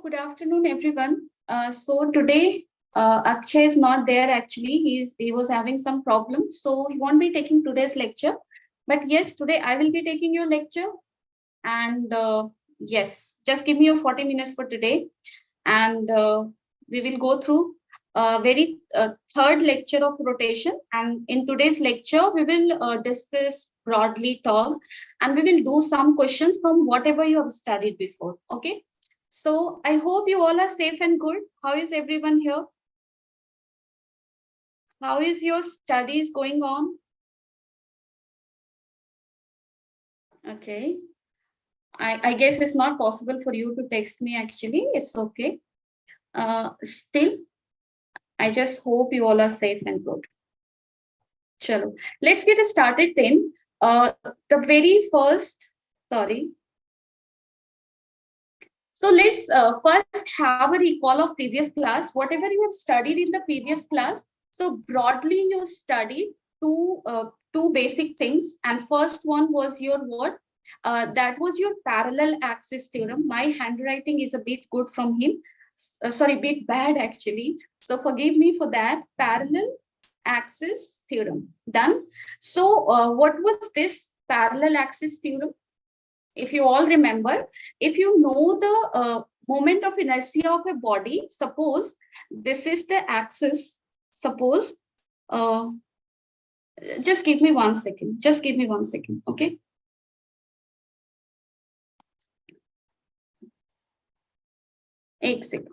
Good afternoon, everyone. So today, Akshay is not there actually. He was having some problems, so he won't be taking today's lecture. But yes, today I will be taking your lecture. And yes, just give me your 40 minutes for today. And we will go through very third lecture of rotation. And in today's lecture, we will discuss broadly talk, and we will do some questions from whatever you have studied before. Okay. So I hope you all are safe and good. How is everyone here? How is your studies going on? Okay. I guess it's not possible for you to text me actually. It's okay. Still, I just hope you all are safe and good. Chalo. Let's get started then. The very first, sorry. So let's first have a recall of previous class. Whatever you have studied in the previous class. So broadly, you studied two basic things, and first one was your what? That was your parallel axis theorem. My handwriting is a bit good from him. Sorry, bit bad actually. So forgive me for that. Parallel axis theorem. Done. So what was this parallel axis theorem? If you all remember, if you know the moment of inertia of a body, suppose this is the axis, suppose, just give me 1 second, just give me 1 second, okay? एक second.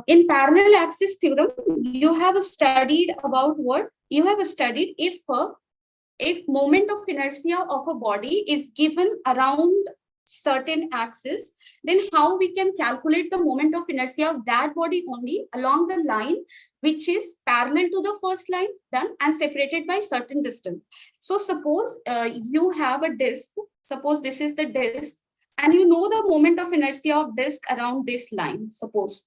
In parallel axis theorem, you have studied about what? You have studied if moment of inertia of a body is given around certain axis, then how we can calculate the moment of inertia of that body only along the line which is parallel to the first line, done, and separated by certain distance. So suppose you have a disk, suppose this is the disk, and you know the moment of inertia of disk around this line, suppose,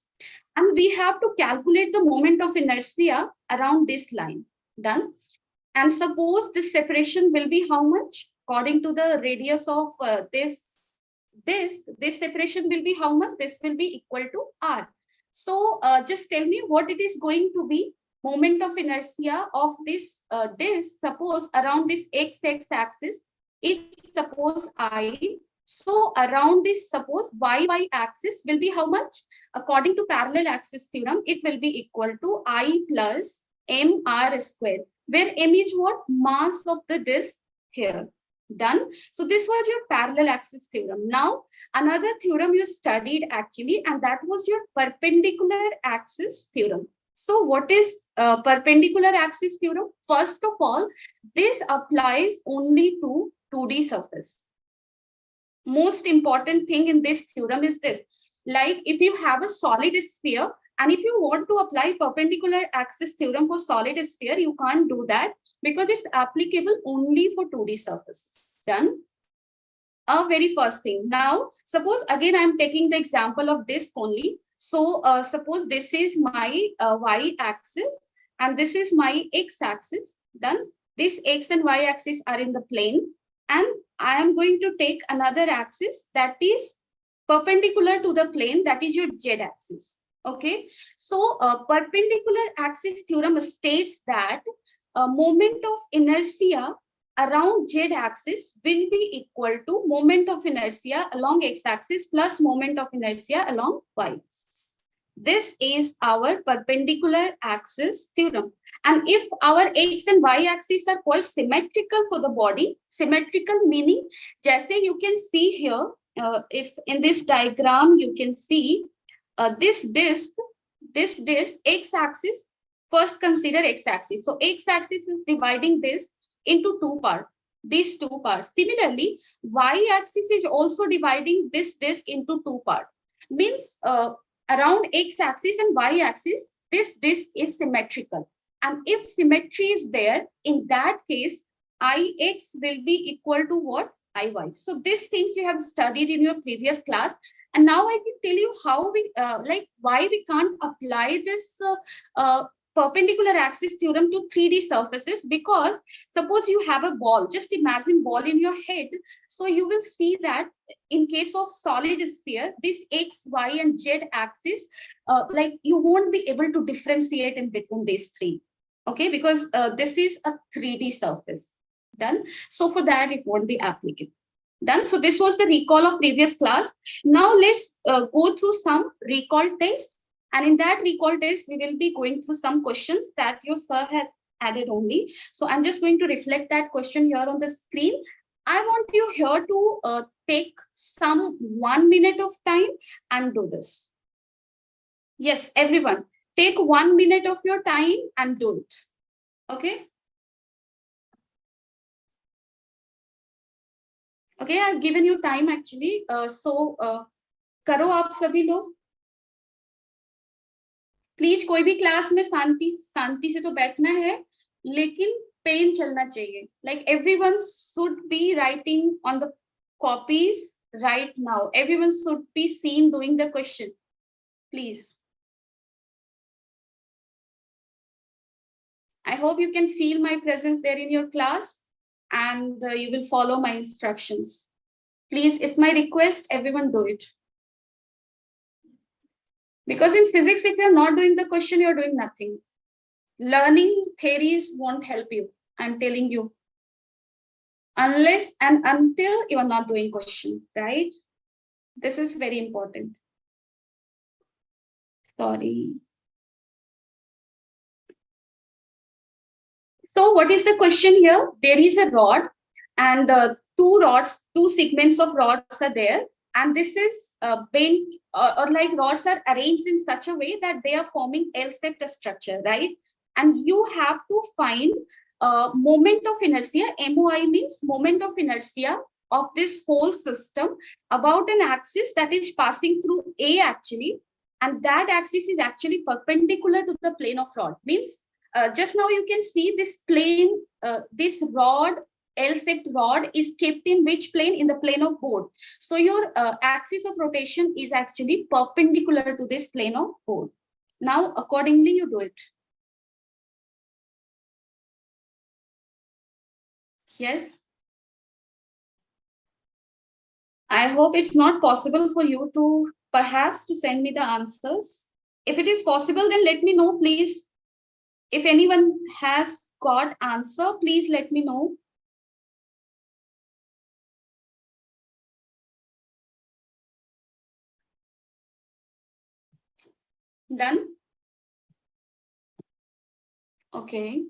and we have to calculate the moment of inertia around this line, done. And suppose this separation will be how much? According to the radius of this separation will be how much? This will be equal to r. So just tell me what it is going to be. Moment of inertia of this disk, suppose around this x axis is suppose I. So around this, suppose y axis will be how much? According to parallel axis theorem, it will be equal to I plus mr square, where m is what? Mass of the disk here. Done. So this was your parallel axis theorem. Now another theorem you studied actually, and that was your perpendicular axis theorem. So what is perpendicular axis theorem? First of all, this applies only to 2D surface. Most important thing in this theorem is this: like if you have a solid sphere, and if you want to apply perpendicular axis theorem for solid sphere, you can't do that because it's applicable only for 2D surfaces. Done. Very first thing. Now, suppose again I'm taking the example of disk only. So suppose this is my y axis and this is my x axis. Done. This x and y axis are in the plane, and I am going to take another axis that is perpendicular to the plane, that is your z axis. Okay, so perpendicular axis theorem states that moment of inertia around z axis will be equal to moment of inertia along x axis plus moment of inertia along y axis. This is our perpendicular axis theorem. And if our x and y axis are quite symmetrical for the body, symmetrical meaning, just say you can see here, if in this diagram you can see this disk x axis. First consider x axis. So x axis is dividing this into two parts, these two parts. Similarly, y axis is also dividing this disk into two parts. Means around x axis and y axis, this disk is symmetrical. And if symmetry is there, in that case, Ix will be equal to what? Iy. So these things you have studied in your previous class. And now I can tell you how we, why we can't apply this perpendicular axis theorem to 3D surfaces, because suppose you have a ball, just imagine ball in your head. So you will see that in case of solid sphere, this X, Y, and Z axis, you won't be able to differentiate in between these three. Okay, because this is a 3D surface. Done. So for that, it won't be applicable. Done. So this was the recall of previous class. Now let's go through some recall test. And in that recall test, we will be going through some questions that your sir has added only. So I'm just going to reflect that question here on the screen. I want you here to take some 1 minute of time and do this. Yes, everyone, take 1 minute of your time and do it. Okay. Okay, I've given you time actually. करो आप सभी लोग please. कोई भी class में शांति शांति से तो बैठना है, लेकिन पेन चलना चाहिए. Like everyone should be writing on the copies right now. Everyone should be seen doing the question. Please. I hope you can feel my presence there in your class, and you will follow my instructions. Please, it's my request, everyone do it. Because in physics, if you're not doing the question, you're doing nothing. Learning theories won't help you. I'm telling you. Unless and until you are not doing question, right? This is very important. Sorry. So what is the question here? There is a rod, and two segments of rods are there. And this is bent, or like rods are arranged in such a way that they are forming L-shaped structure, right? And you have to find moment of inertia. MOI means moment of inertia of this whole system about an axis that is passing through A actually. And that axis is actually perpendicular to the plane of rod. Means just now you can see this plane, this rod, L-shaped rod is kept in which plane? In the plane of board. So your axis of rotation is actually perpendicular to this plane of board. Now, accordingly, you do it. Yes. I hope it's not possible for you to perhaps to send me the answers. If it is possible, then let me know, please. If anyone has got answer, please let me know. Done? Okay.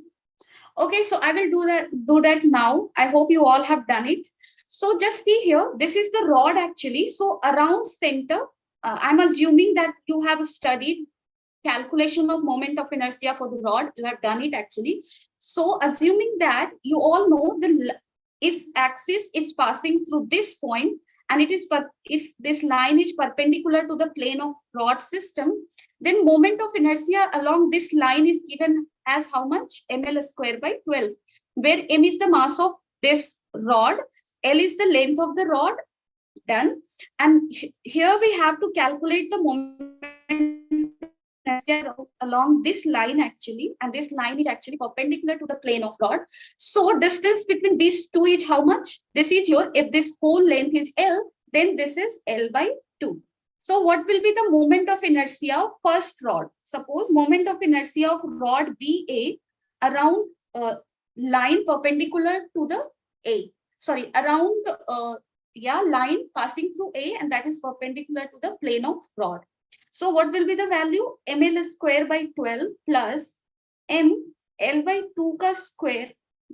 Okay, so I will do that now. I hope you all have done it. So just see here, this is the rod actually. So around center, I'm assuming that you have studied calculation of moment of inertia for the rod. You have done it actually. So assuming that you all know if axis is passing through this point, and if this line is perpendicular to the plane of rod system, then moment of inertia along this line is given as how much? ml square by 12, where m is the mass of this rod, l is the length of the rod. Done. And here we have to calculate the moment along this line actually, and this line is actually perpendicular to the plane of rod. So distance between these two is how much? This is your, if this whole length is L, then this is L by 2. So what will be the moment of inertia of first rod? Suppose moment of inertia of rod BA around line perpendicular to the A. Sorry, around line passing through A, and that is perpendicular to the plane of rod. So what will be the value? ml square by 12 plus m l by 2 ka square.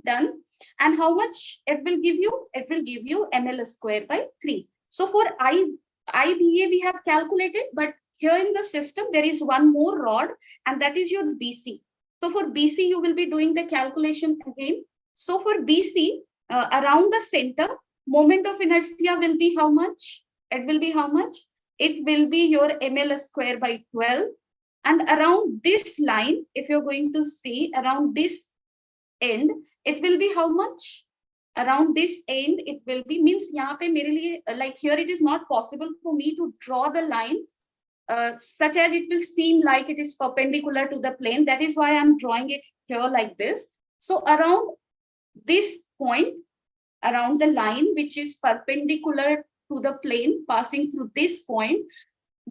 Done. And how much it will give you? It will give you ml square by 3. So for IBA we have calculated, but here in the system there is one more rod, and that is your BC. So for BC you will be doing the calculation again. So for BC, around the center, moment of inertia will be how much? It will be how much? It will be your ml square by 12. And around this line, if you're going to see around this end, it will be how much? around this end it will be, means यहाँ पे मेरे लिए like here it is not possible for me to draw the line such as it will seem like it is perpendicular to the plane. That is why I'm drawing it here like this. So around this point, around the line which is perpendicular to the plane passing through this point,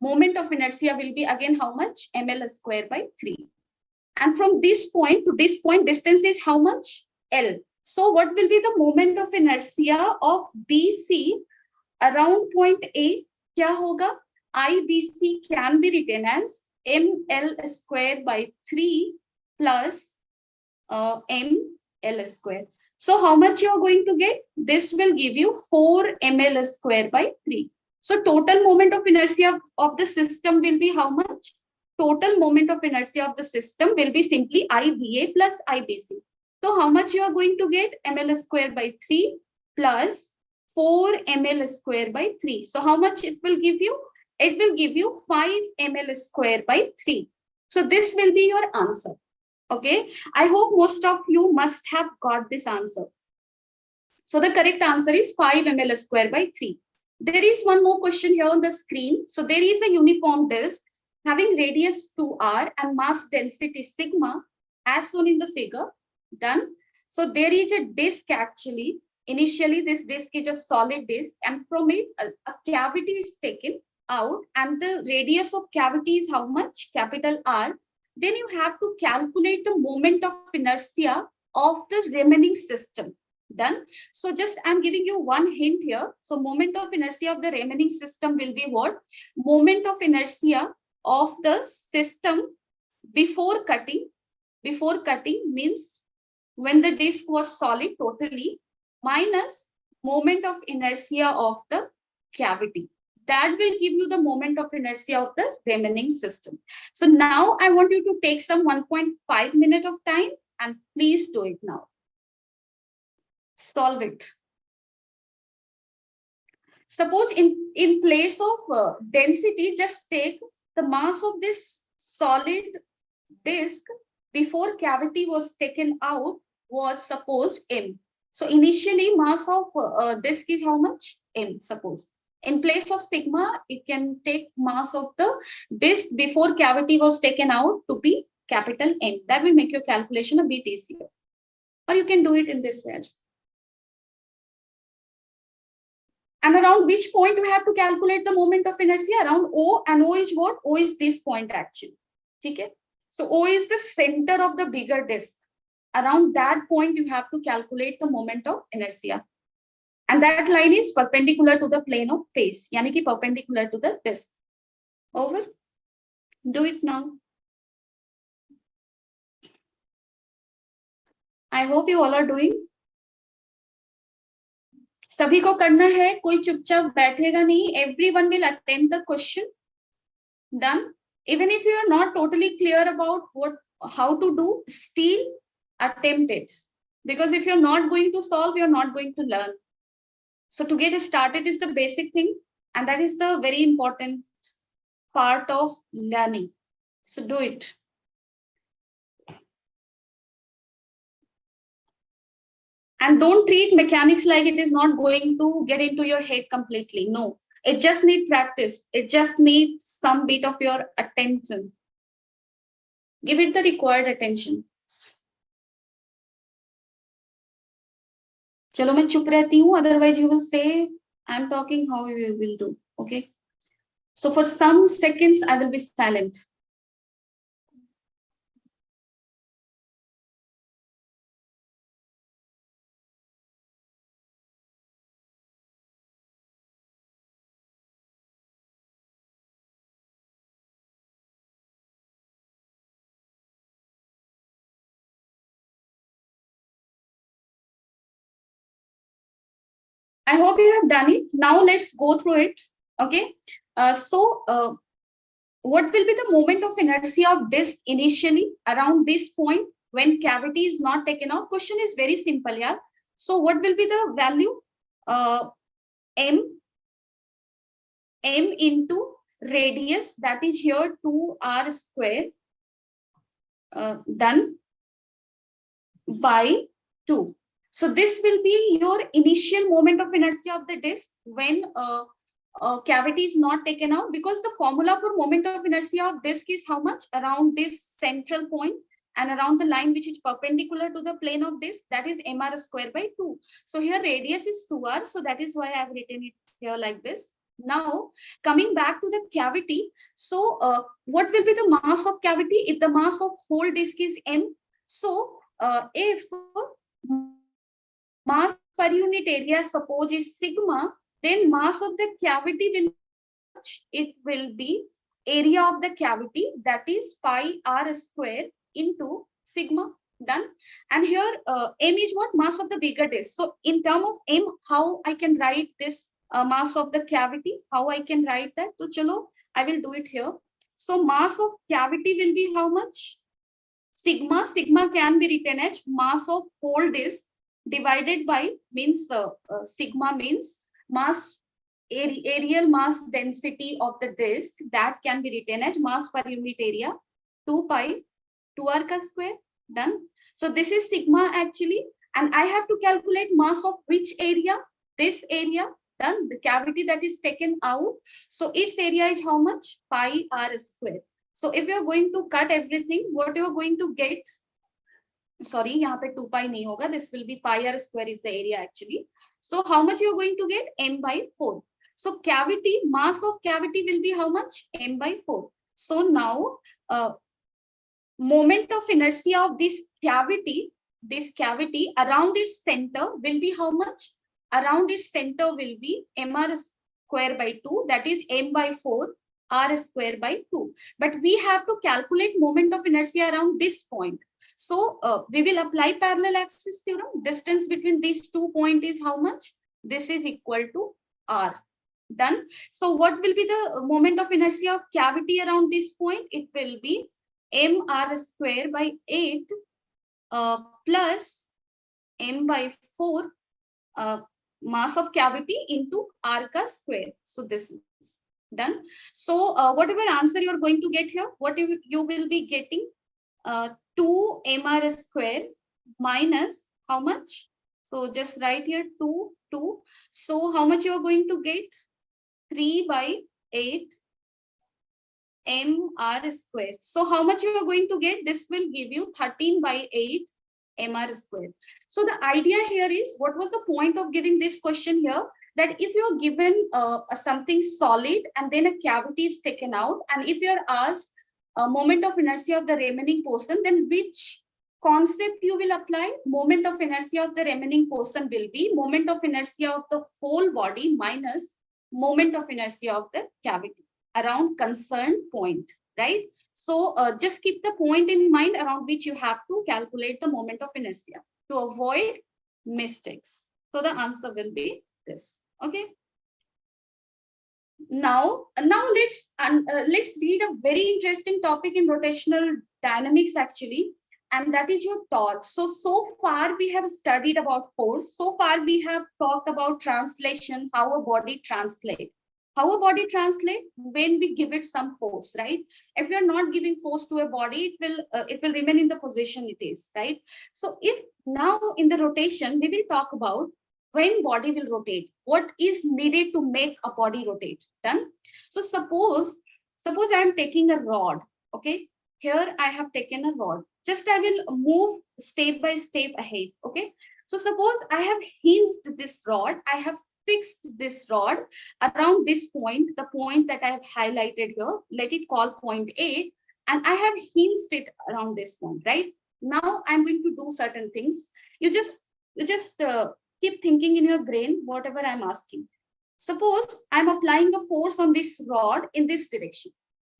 moment of inertia will be again how much? ml square by 3. And from this point to this point, distance is how much? L. So what will be the moment of inertia of BC around point A? Kya hoga? IBC can be written as ml square by 3 plus ml square. So how much you are going to get? This will give you 4 ml square by 3. So total moment of inertia of the system will be how much? Total moment of inertia of the system will be simply IBA plus IBC. So how much you are going to get? ml square by 3 plus 4 ml square by 3. So how much it will give you? It will give you 5 ml square by 3. So this will be your answer. Okay, I hope most of you must have got this answer. So the correct answer is 5 ml square by 3. There is one more question here on the screen. So there is a uniform disk having radius 2r and mass density sigma as shown in the figure. Done. So there is a disk actually. Initially this disk is a solid disk and from it a cavity is taken out and the radius of cavity is how much? Capital R. Then you have to calculate the moment of inertia of the remaining system. Done. So just I'm giving you one hint here. So moment of inertia of the remaining system will be what? Moment of inertia of the system before cutting. Before cutting means when the disk was solid totally minus moment of inertia of the cavity. That will give you the moment of inertia of the remaining system. So now I want you to take some 1.5 minutes of time and please do it now. Solve it. Suppose in place of density, just take the mass of this solid disk before cavity was taken out was suppose m. So initially mass of disk is how much? M, suppose. In place of sigma, you can take mass of the disk before cavity was taken out to be capital M. That will make your calculation a bit easier. Or you can do it in this way. And around which point you have to calculate the moment of inertia? Around O, and O is what? O is this point actually. Okay? So O is the center of the bigger disk. Around that point you have to calculate the moment of inertia. And that line is perpendicular to the plane of phase, yani ki perpendicular to the disk. Over. Do it now. I hope you all are doing. सभी को करना है, कोई चुपचाप बैठेगा नहीं. Everyone will attempt the question. Done. Even if you are not totally clear about how to do, still attempt it. Because if you're not going to solve, you're not going to learn. So to get started is the basic thing, and that is the very important part of learning. So do it. And don't treat mechanics like it is not going to get into your head completely. No, it just needs practice. It just needs some bit of your attention. Give it the required attention. चलो मैं चुप रहती हूँ, otherwise you will say I'm talking, how you will do. Okay. So for some seconds I will be silent. I hope you have done it. Now let's go through it. Okay. What will be the moment of inertia of disk initially around this point when cavity is not taken out? Question is very simple, yeah. So what will be the value? M into radius, that is here 2r square, done by 2. So this will be your initial moment of inertia of the disk when cavity is not taken out, because the formula for moment of inertia of disk is how much? Around this central point and around the line which is perpendicular to the plane of disk, that is mr square by 2. So here radius is 2r, so that is why I have written it here like this. Now coming back to the cavity, so what will be the mass of cavity if the mass of whole disk is m? So if mass per unit area suppose is sigma, then mass of the cavity will be how much? It will be area of the cavity, that is pi r square into sigma. Done. And here m is what? Mass of the bigger disk. So in term of m, how I can write this mass of the cavity? How I can write that? So chalo, I will do it here. So mass of cavity will be how much? Sigma. Sigma can be written as mass of whole disk divided by, means sigma means mass, areal mass density of the disk, that can be written as mass per unit area 2 pi 2r cut square. Done. So this is sigma actually, and I have to calculate mass of which area? This area. Done. The cavity that is taken out. So its area is how much? Pi r square. So if you are going to cut everything, what you are going to get? Sorry, यहाँ पे 2 pi नहीं होगा. This will be pi r square is the area actually. So how much you are going to get? M by 4. So cavity, mass of cavity will be how much? M by 4. So now moment of inertia of this cavity around its center will be how much? Around its center will be mr square by 2, that is m by 4 r square by 2. But we have to calculate moment of inertia around this point. So we will apply parallel axis theorem. Distance between these 2 points is how much? This is equal to r. Done. So what will be the moment of inertia of cavity around this point? It will be mr square by 8 plus m by 4 mass of cavity into r ka square. So this is done. So whatever answer you are going to get here, what you will be getting 2 mr square minus how much? So just write here 2. So how much you are going to get? 3 by 8 mr square. So how much you are going to get? This will give you 13 by 8 mr square. So the idea here is, what was the point of giving this question here? That if you're given something solid and then a cavity is taken out, and if you're asked a moment of inertia of the remaining portion, then which concept you will apply? Moment of inertia of the remaining portion will be moment of inertia of the whole body minus moment of inertia of the cavity around concerned point, right? So just keep the point in mind around which you have to calculate the moment of inertia to avoid mistakes. So the answer will be this. Okay. Now let's read a very interesting topic in rotational dynamics actually, and that is your torque. So far we have studied about force. So far we have talked about translation, how a body translates. How a body translate when we give it some force, right? If we are not giving force to a body, it will remain in the position it is, right? So if now in the rotation we will talk about when body will rotate, what is needed to make a body rotate. Done. So suppose I am taking a rod. Okay, here I have taken a rod. Just I will move step by step ahead. Okay, so suppose I have hinged this rod. I have fixed this rod around this point, the point that I have highlighted here. Let it call point A, and I have hinged it around this point. Right now, I'm going to do certain things. You just keep thinking in your brain whatever I'm asking. Suppose I'm applying a force on this rod in this direction.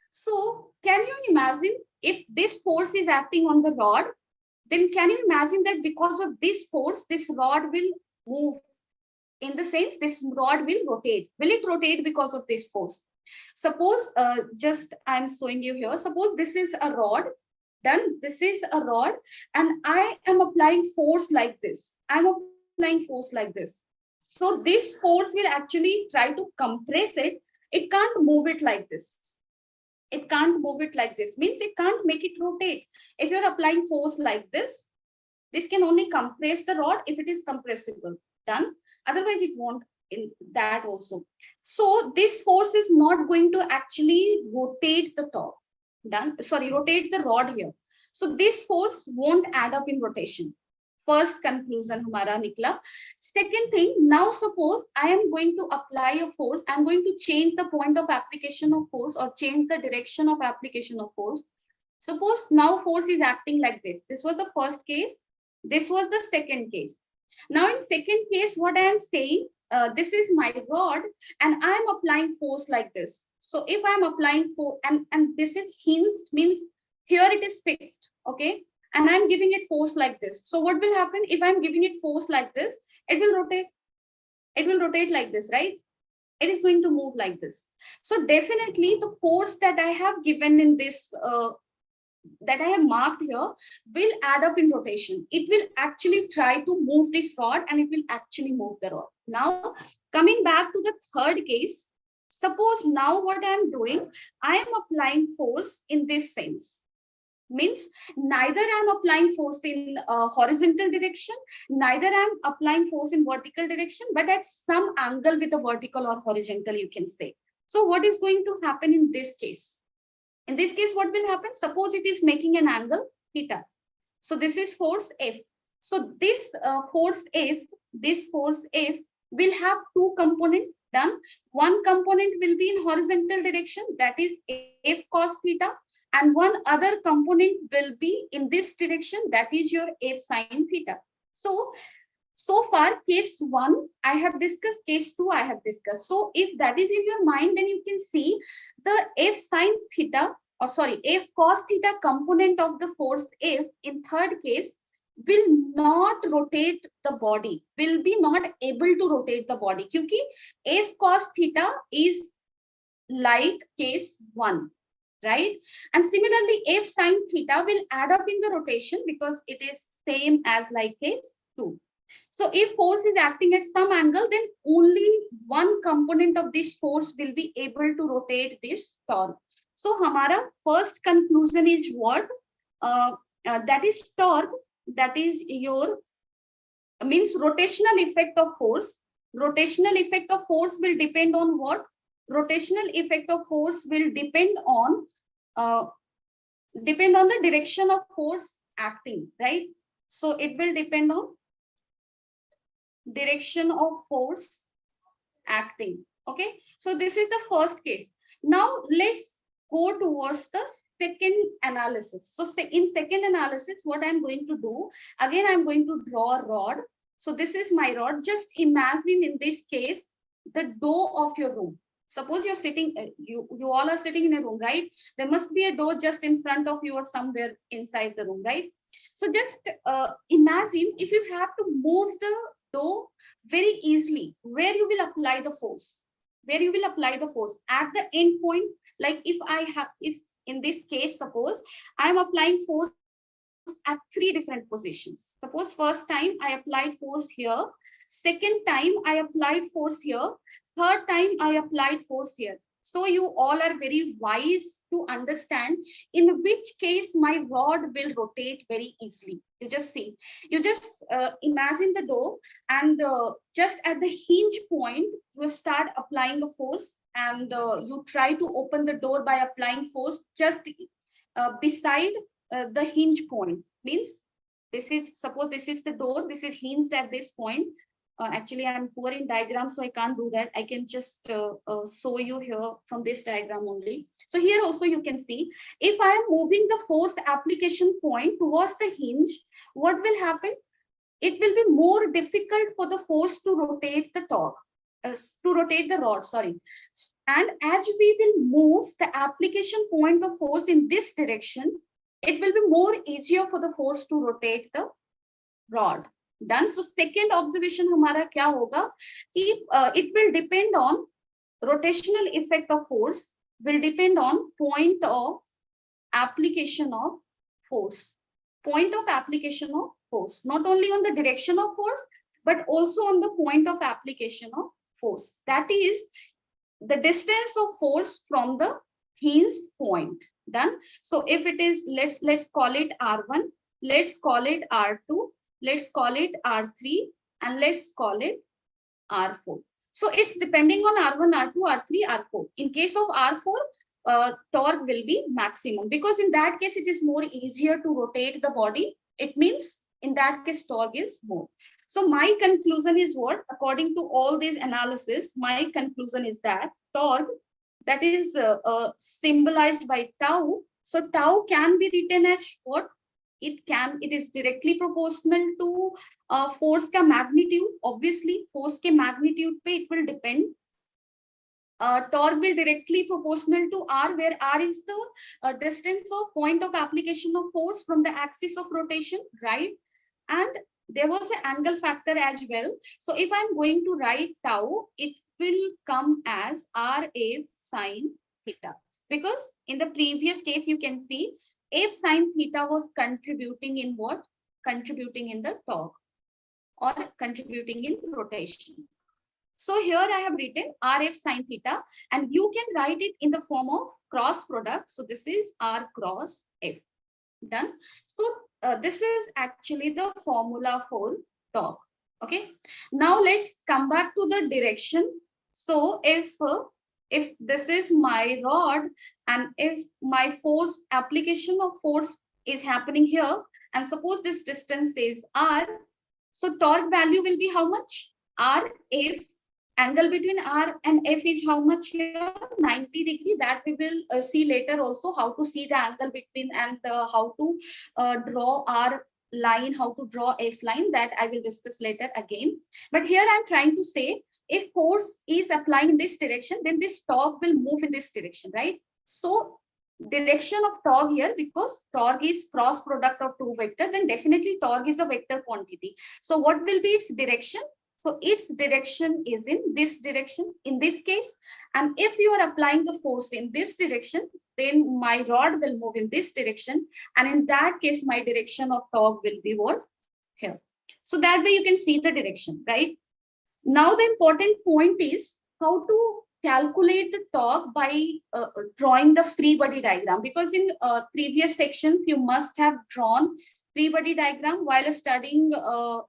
So can you imagine if this force is acting on the rod, then can you imagine that because of this force, this rod will move? In the sense, this rod will rotate. Will it rotate because of this force? Suppose, just I'm showing you here. Suppose this is a rod. Done. This is a rod, and I am applying force like this. I'm applying force like this. So this force will actually try to compress it. It can't move it like this. It can't move it like this. Means it can't make it rotate. If you're applying force like this, This can only compress the rod if it is compressible. Done. Otherwise, it won't in that also. So this force is not going to actually rotate the top. Done. Sorry, rotate the rod here. So this force won't add up in rotation. First conclusion हमारा निकला. Second thing, now suppose I am going to apply a force. I am going to change the point of application of force or change the direction of application of force. Suppose now force is acting like this. This was the first case. This was the second case. Now in second case, what I am saying, this is my rod and I am applying force like this. So if I am applying force and this is hinged, means here it is fixed, okay? And I'm giving it force like this. So what will happen if I'm giving it force like this? It will rotate. It will rotate like this, right? It is going to move like this. So definitely the force that I have given in this that I have marked here will add up in rotation. It will actually try to move this rod and it will actually move the rod. Now, coming back to the third case, suppose now what I am doing, I am applying force in this sense. Means neither I am applying force in horizontal direction, neither I am applying force in vertical direction, but at some angle with a vertical or horizontal, you can say. So what is going to happen in this case? In this case, what will happen? Suppose it is making an angle theta. So this is force F. So this force F will have two components. Done. One component will be in horizontal direction, that is F cos theta, and one other component will be in this direction, that is your F sin theta. So far, case 1, I have discussed, case 2, I have discussed. So if that is in your mind, then you can see the F sin theta, or sorry, F cos theta component of the force F in third case will not rotate the body, will be not able to rotate the body, because F cos theta is like case 1. Right? And similarly, F sin theta will add up in the rotation because it is same as like case 2. So if force is acting at some angle, then only one component of this force will be able to rotate this torque. So hamara first conclusion is what? That is torque, that is your, means rotational effect of force. Rotational effect of force will depend on what? Rotational effect of force will depend on the direction of force acting, right? So it will depend on direction of force acting. Okay, so this is the first case. Now let's go towards the second analysis. So in second analysis, what I'm going to do, again I'm going to draw a rod. So this is my rod. Just imagine in this case the door of your room. Suppose you're sitting, you all are sitting in a room, right? There must be a door just in front of you or somewhere inside the room, right? So just imagine if you have to move the door very easily, where you will apply the force, where you will apply the force at the end point. Like if in this case, suppose I am applying force at 3 different positions. Suppose first time I applied force here, second time I applied force here, third time I applied force here. So you all are very wise to understand in which case my rod will rotate very easily. You just see, you just imagine the door, and just at the hinge point, you start applying the force, and you try to open the door by applying force just beside the hinge point. Means this is, suppose this is the door, this is hinged at this point. Actually, I'm poor in diagrams, so I can't do that. I can just show you here from this diagram only. So here also you can see, if I am moving the force application point towards the hinge, what will happen? It will be more difficult for the force to rotate the torque, to rotate the rod, sorry. And as we will move the application point of force in this direction, it will be more easier for the force to rotate the rod. Done. So second observation हमारा क्या होगा कि it will depend on rotational effect of force, will depend on point of application of force. Point of application of force, not only on the direction of force, but also on the point of application of force. That is the distance of force from the hinged point. Done. So if it is, let's call it R1, let's call it R2, let's call it R3, and let's call it R4. So it's depending on R1, R2, R3, R4. In case of R4, torque will be maximum, because in that case it is more easier to rotate the body. It means in that case torque is more. So my conclusion is what? According to all these analysis, my conclusion is that torque, that is symbolized by tau. So tau can be written as what? It is directly proportional to force का magnitude. Obviously force के magnitude पे it will depend. Torque will directly proportional to R, where R is the distance of point of application of force from the axis of rotation, right? And there was an angle factor as well. So if I'm going to write tau, it will come as RF sine theta, because in the previous case you can see F sine theta was contributing in what? Contributing in the torque or contributing in rotation. So here I have written RF sine theta, and you can write it in the form of cross product. So this is R cross F. Done. So this is actually the formula for torque. Okay. Now let's come back to the direction. So if this is my rod, and if my force application of force is happening here, and suppose this distance is R, so torque value will be how much? R F. Angle between R and F is how much here? 90 degree. That we will see later also, how to see the angle between, and how to draw R line, how to draw F line, that I will discuss later again. But here I'm trying to say, if force is applying in this direction, then this torque will move in this direction, right? So direction of torque here, because torque is cross product of two vector, then definitely torque is a vector quantity. So what will be its direction? So its direction is in this direction in this case. And if you are applying the force in this direction, then my rod will move in this direction. And in that case, my direction of torque will be what? Here. So that way you can see the direction, right? Now the important point is how to calculate the torque by drawing the free body diagram, because in previous sections you must have drawn free body diagram while studying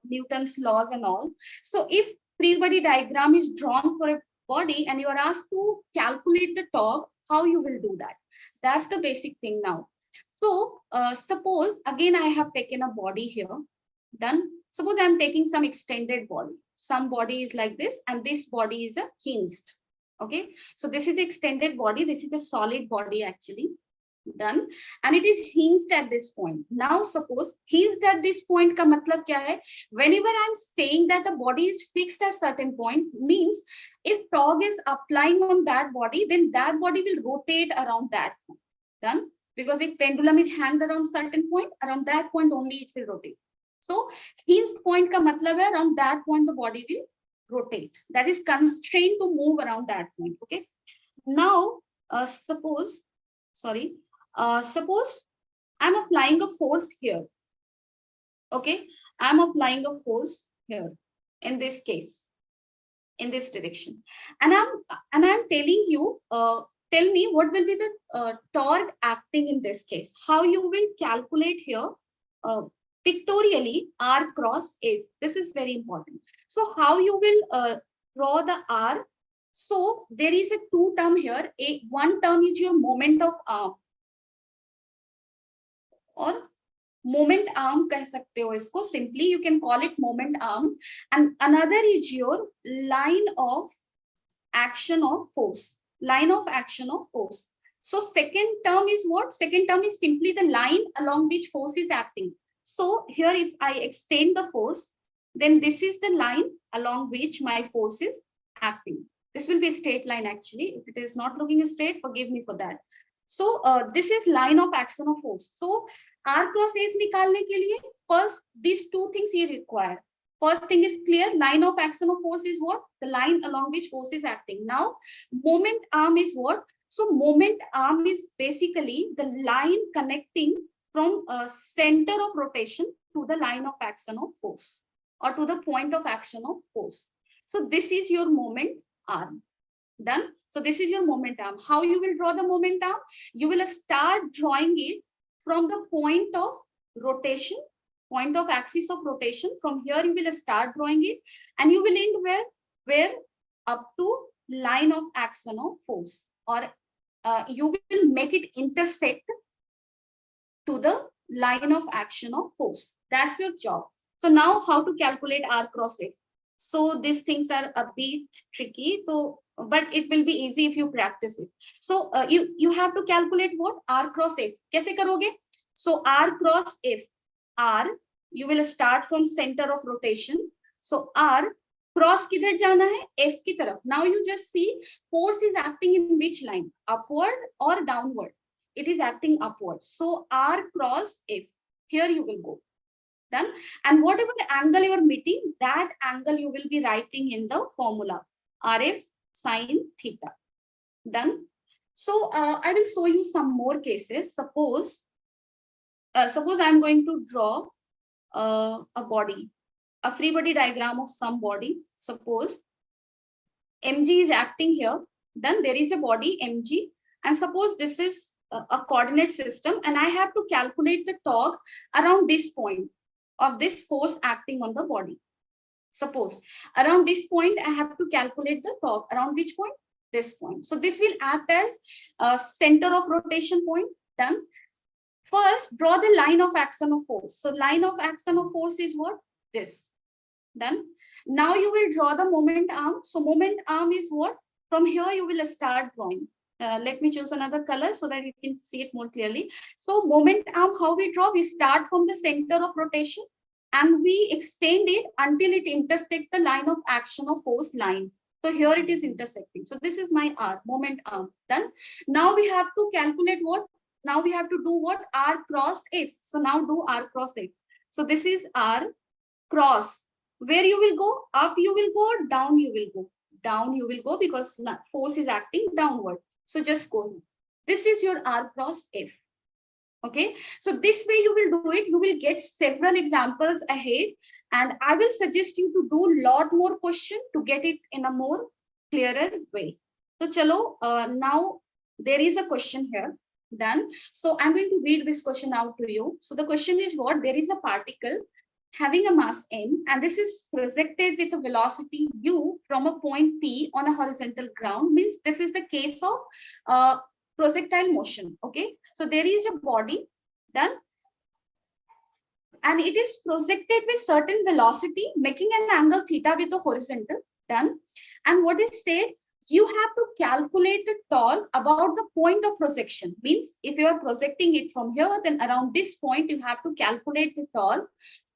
Newton's laws and all. So if free body diagram is drawn for a body and you are asked to calculate the torque, how you will do that? That's the basic thing now. So suppose again I have taken a body here. Done. Suppose I'm taking some extended body. Some body is like this, and this body is a hinged. Okay. So this is extended body. This is a solid body actually. Done. And it is hinged at this point. Now suppose hinged at this point ka matlab kya hai? Whenever I'm saying that the body is fixed at certain point, means if torque is applying on that body, then that body will rotate around that point. Done. Because if pendulum is hanged around certain point, around that point only it will rotate. So hinged point ka matlab hai, around that point the body will rotate. That is constrained to move around that point. Okay. Now suppose I'm applying a force here. Okay, I'm applying a force here in this case, in this direction, and I'm telling you, tell me what will be the torque acting in this case. How you will calculate here pictorially R cross F. This is very important. So how you will draw the R? So there is a two term here. One term is your moment of arm, or moment arm कह सकते हो इसको. Simply you can call it moment arm, and another is your line of action of force. Line of action of force. So second term is what? Second term is simply the line along which force is acting. So here if I extend the force, then this is the line along which my force is acting. This will be a straight line actually. If it is not looking straight, forgive me for that. So this is line of action of force. So R cross F निकालने के लिए first these two things you require. First thing is clear. Line of action of force is what? The line along which force is acting. Now moment arm is what? So moment arm is basically the line connecting from a center of rotation to the line of action of force, or to the point of action of force. So this is your moment arm. Done. So this is your moment arm. How you will draw the moment arm? You will start drawing it from the point of rotation point of axis of rotation. From here you will start drawing it, and you will end where up to line of action of force, or you will make it intersect to the line of action of force. That's your job. So now how to calculate R cross F? So these things are a bit tricky, so but it will be easy if you practice it. So you have to calculate what? R cross F. कैसे करोगे? So R cross F. R, you will start from center of rotation. So R cross किधर जाना है? F की तरफ. Now you just see force is acting in which line? Upward or downward? It is acting upwards. So R cross F. Here you will go. Done. And whatever angle you are meeting, that angle you will be writing in the formula. RF sine theta. Done. So I will show you some more cases. Suppose I'm going to draw a body, a free body diagram of some body. Suppose mg is acting here. Then there is a body mg, and suppose this is a coordinate system, and I have to calculate the torque around this point of this force acting on the body. Suppose around this point I have to calculate the torque. Around which point? This point. So this will act as a center of rotation point. Done. First, draw the line of action of force. So line of action of force is what? This. Done. Now you will draw the moment arm. So moment arm is what? From here you will start drawing. Let me choose another color so that you can see it more clearly. So moment arm, how we draw? We start from the center of rotation and we extend it until it intersects the line of action of force line. So here it is intersecting. So this is my R, moment arm. Done. Now we have to calculate what? Now we have to do what? R cross F. So now do R cross F. So this is R cross. Where you will go? Up you will go, down you will go. Down you will go because force is acting downward. So just go. This is your R cross F. Okay. So this way you will do it. You will get several examples ahead. And I will suggest you to do a lot more question to get it in a more clearer way. So chalo, now there is a question here. Done. So I'm going to read this question out to you. So the question is what? There is a particle having a mass m, and this is projected with a velocity u from a point P on a horizontal ground. Means this is the case of projectile motion. Okay, so there is a body. Done. And it is projected with certain velocity, making an angle theta with the horizontal. Done. And what is said? You have to calculate the torque about the point of projection. Means if you are projecting it from here, then around this point you have to calculate the torque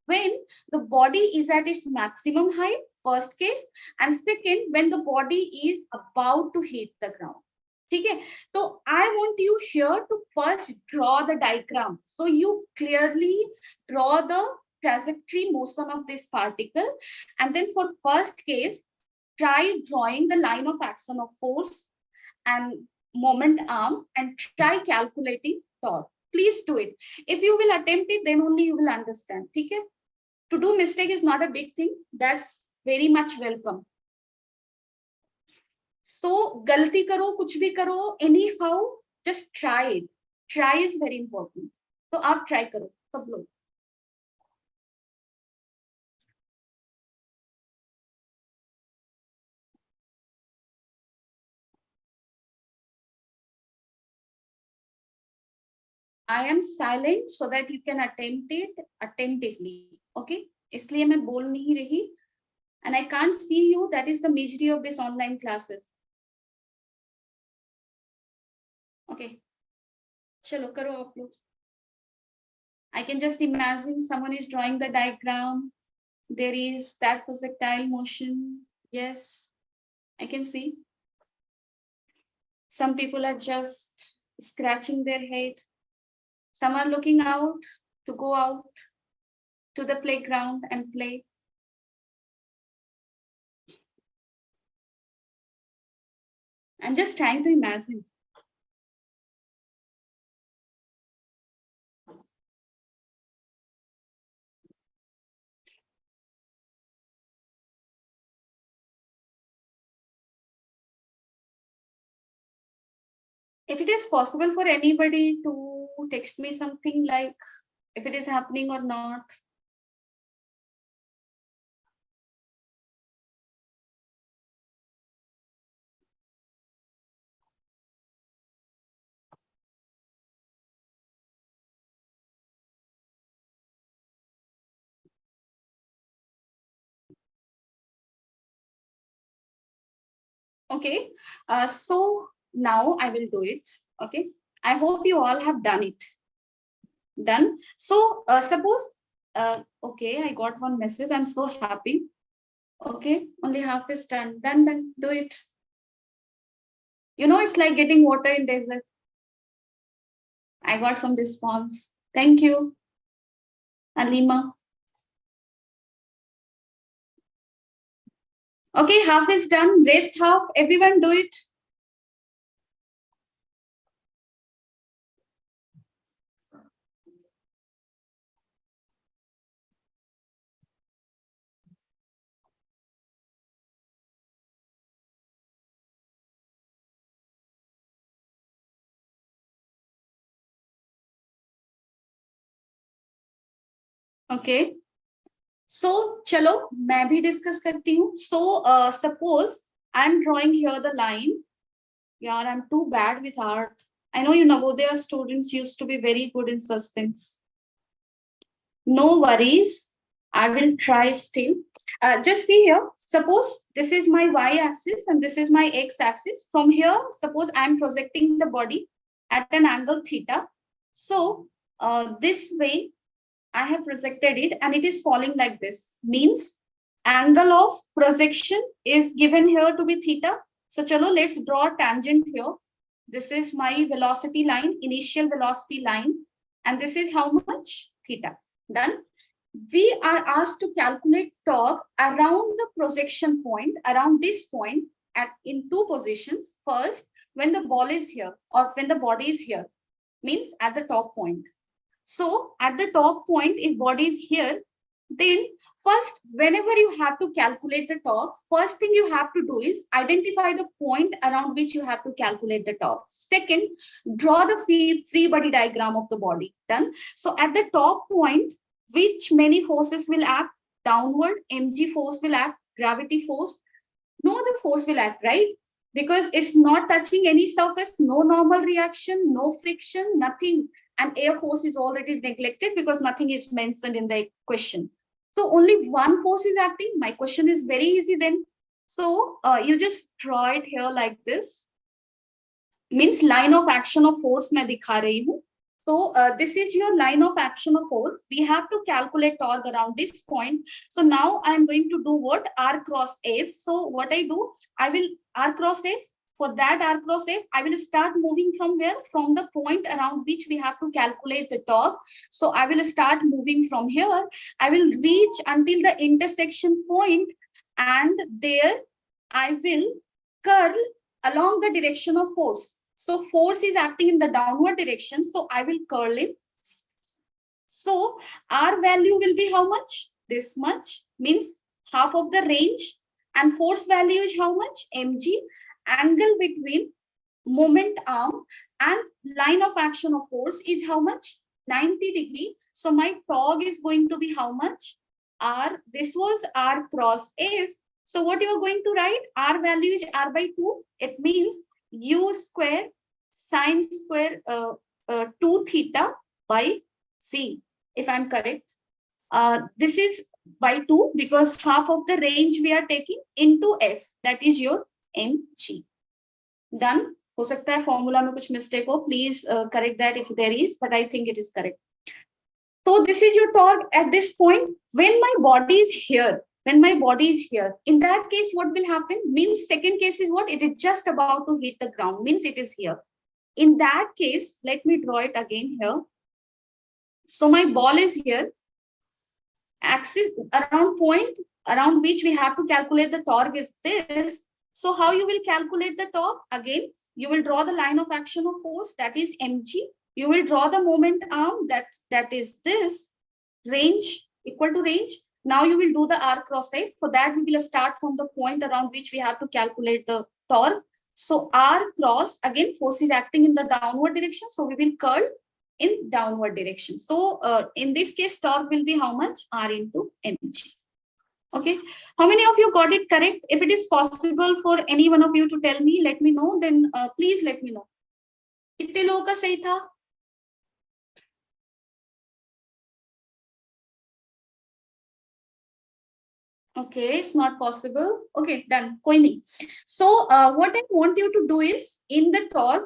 when the body is at its maximum height, first case, and second, when the body is about to hit the ground. Okay, so I want you here to first draw the diagram. So you clearly draw the trajectory motion of this particle, and then for first case, try drawing the line of action of force and moment arm and try calculating torque. Please do it. If you will attempt it, then only you will understand. Okay? To do mistake is not a big thing. That's very much welcome. So, galti karo, kuch bhi karo, anyhow, just try it. Try is very important. So, aap try karo, sab log. I am silent so that you can attempt it attentively. Okay? इसलिए मैं बोल नहीं रही. And I can't see you. That is the misery of this online classes. Okay. Chalo, karo aap log. I can just imagine someone is drawing the diagram. There is that projectile motion. Yes, I can see. Some people are just scratching their head. Some are looking out to go out to the playground and play. I'm just trying to imagine. If it is possible for anybody to text me something like if it is happening or not, Okay, so now I will do it. Okay, I hope you all have done it. Done. So suppose, okay, I got one message. I'm so happy. Okay, only half is done. Then do it. You know, it's like getting water in desert. I got some response. Thank you, Alima. Okay, half is done. Rest half. Everyone do it. Okay. So चलो मैं भी discuss करती हूँ. So suppose I'm drawing here the line. Yeah, I'm too bad with art. I know you Navodaya students used to be very good in such things. No worries. I will try still. Just see here. Suppose this is my y-axis and this is my x-axis. From here, suppose I'm projecting the body at an angle theta. So this way, I have projected it and it is falling like this. Means angle of projection is given here to be theta. So chalo, let's draw a tangent here. This is my velocity line, initial velocity line. And this is how much? Theta. Done. We are asked to calculate torque around the projection point, around this point in two positions. First, when the ball is here or when the body is here, means at the top point. So at the top point, if body is here, then first, whenever you have to calculate the torque, first thing you have to do is identify the point around which you have to calculate the torque. Second, draw the free body diagram of the body. Done. So at the top point, which many forces will act? Downward, mg force will act, gravity force. No other force will act, right? Because it's not touching any surface, no normal reaction, no friction, nothing. And air force is already neglected because nothing is mentioned in the question. So only one force is acting. My question is very easy then. So you just draw it here like this. Means line of action of force मैं दिखा रही हूँ. So this is your line of action of force. We have to calculate torque around this point. So now I am going to do what? R cross F. So what I do, I will R cross F. For that R cross F, I will start moving from where? From the point around which we have to calculate the torque. So I will start moving from here. I will reach until the intersection point, and there I will curl along the direction of force. So force is acting in the downward direction. So I will curl it. So R value will be how much? This much, means half of the range. And force value is how much? Mg. Angle between moment arm and line of action of force is how much? 90 degree. So my torque is going to be how much? R. This was R cross F. So what you are going to write? R value is R by 2. It means U square sine square 2 theta by C, if I'm correct. This is by 2 because half of the range we are taking into F. That is your mg. Done. हो सकता है formula में कुछ mistake हो. Please correct that if there is, but I think it is correct. So this is your torque at this point. When my body is here, in that case, what will happen? Means second case is what? It is just about to hit the ground. Means it is here. In that case, let me draw it again here. So my ball is here. Axis around point around which we have to calculate the torque is this. So how you will calculate the torque? Again, you will draw the line of action of force, that is mg. You will draw the moment arm, that is this. Range equal to range. Now you will do the R cross F. For that, we will start from the point around which we have to calculate the torque. So R cross, again, force is acting in the downward direction. So we will curl in downward direction. So in this case, torque will be how much? R into mg. Okay. How many of you got it correct? If it is possible for any one of you to tell me, let me know. Then please let me know. कितने लोगों का सही था? Okay, it's not possible. Okay, done. Koi nahi. So, what I want you to do is in the talk,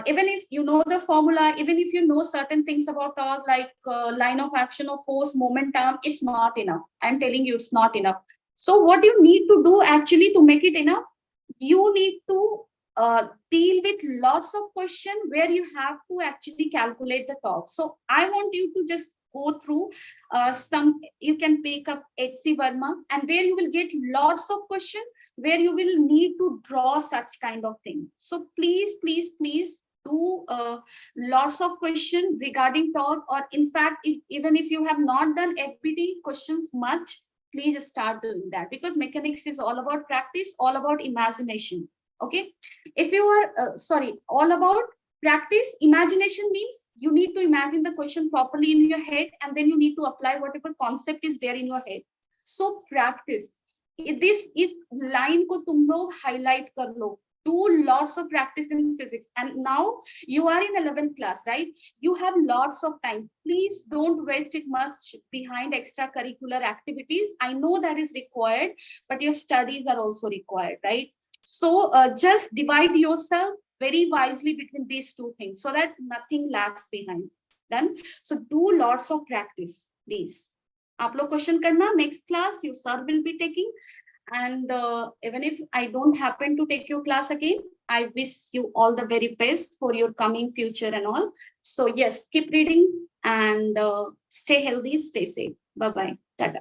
even if you know the formula, even if you know certain things about talk, like line of action or force, momentum, it's not enough. I'm telling you, it's not enough. So, what you need to do actually to make it enough, you need to deal with lots of questions where you have to actually calculate the talk. So, I want you to just go through some, you can pick up HC Verma, and there you will get lots of questions where you will need to draw such kind of thing. So please, please, please do lots of questions regarding torque, or in fact, even if you have not done FBD questions much, please start doing that, because mechanics is all about practice, all about imagination. Okay, if you are sorry, all about practice. Imagination means you need to imagine the question properly in your head, and then you need to apply whatever concept is there in your head. So practice. This is line ko tum log highlight kar lo. Do lots of practice in physics. And now you are in 11th class, right? You have lots of time. Please don't waste it much behind extracurricular activities. I know that is required, but your studies are also required, right? So just divide yourself very wisely between these two things so that nothing lags behind. Done. So do lots of practice, please. आप लोग question करना next class you sir will be taking, and even if I don't happen to take your class again, I wish you all the very best for your coming future and all. So yes, keep reading and stay healthy, stay safe. Bye bye. Tata.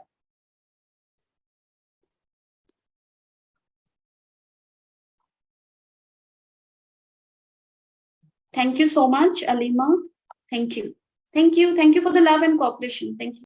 Thank you so much, Alima. Thank you. Thank you. Thank you for the love and cooperation. Thank you.